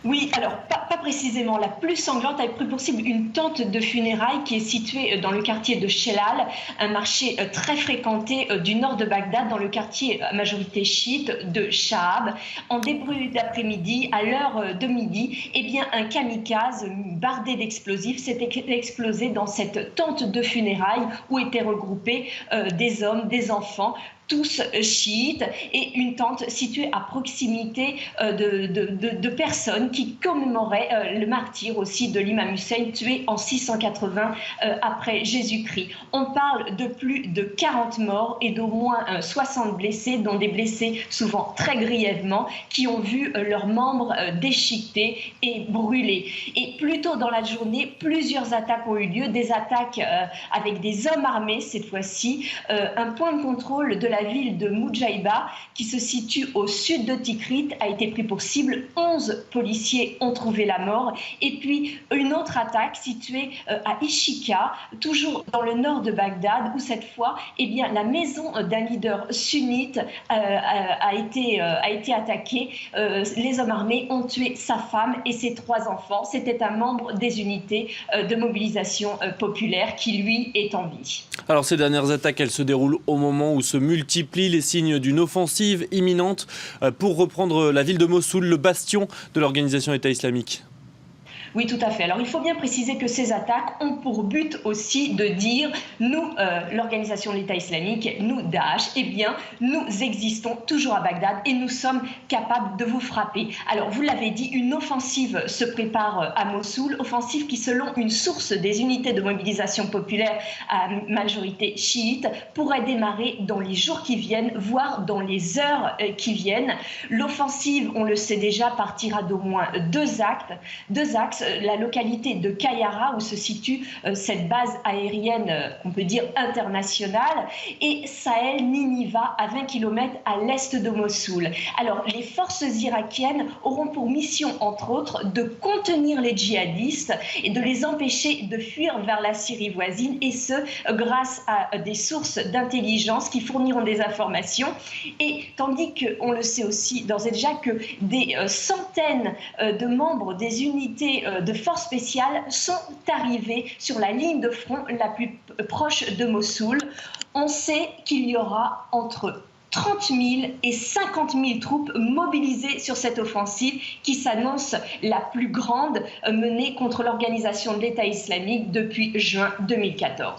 Oui, alors pas précisément. La plus sanglante a pris pour cible une tente de funérailles qui est située dans le quartier de Chelal, un marché très fréquenté du nord de Bagdad, dans le quartier à majorité chiite de Shahab. En début d'après-midi, à l'heure de midi, eh bien, un kamikaze bardé d'explosifs s'est explosé dans cette tente de funérailles où étaient regroupés des hommes, des enfants, tous chiites, et une tente située à proximité de personnes qui commémoraient le martyre aussi de l'imam Hussein, tué en 680 après Jésus-Christ. On parle de plus de 40 morts et d'au moins 60 blessés, dont des blessés souvent très grièvement, qui ont vu leurs membres déchiquetés et brûlés. Et plus tôt dans la journée, plusieurs attaques ont eu lieu, des attaques avec des hommes armés cette fois-ci, un point de contrôle de la ville de Mujaiba, qui se situe au sud de Tikrit, a été pris pour cible. 11 policiers ont trouvé la mort. Et puis une autre attaque située à Ishika, toujours dans le nord de Bagdad, où cette fois, eh bien, la maison d'un leader sunnite a été attaquée. Les hommes armés ont tué sa femme et ses 3 enfants. C'était un membre des unités de mobilisation populaire qui, lui, est en vie. Alors ces dernières attaques, elles se déroulent au moment où se multiplient les signes d'une offensive imminente pour reprendre la ville de Mossoul, le bastion de l'organisation État islamique. Oui, tout à fait. Alors, il faut bien préciser que ces attaques ont pour but aussi de dire, nous, l'organisation de l'État islamique, nous, Daesh, eh bien, nous existons toujours à Bagdad et nous sommes capables de vous frapper. Alors, vous l'avez dit, une offensive se prépare à Mossoul, offensive qui, selon une source des unités de mobilisation populaire à majorité chiite, pourrait démarrer dans les jours qui viennent, voire dans les heures qui viennent. L'offensive, on le sait déjà, partira d'au moins 2 axes. La localité de Kayara, où se situe cette base aérienne, on peut dire internationale, et Sahel Niniva, à 20 km à l'est de Mossoul. Alors, les forces irakiennes auront pour mission, entre autres, de contenir les djihadistes et de les empêcher de fuir vers la Syrie voisine, et ce, grâce à des sources d'intelligence qui fourniront des informations. Et tandis qu'on le sait aussi d'ores et déjà que des centaines de membres des unités de forces spéciales sont arrivés sur la ligne de front la plus proche de Mossoul. On sait qu'il y aura entre 30 000 et 50 000 troupes mobilisées sur cette offensive qui s'annonce la plus grande menée contre l'organisation de l'État islamique depuis juin 2014.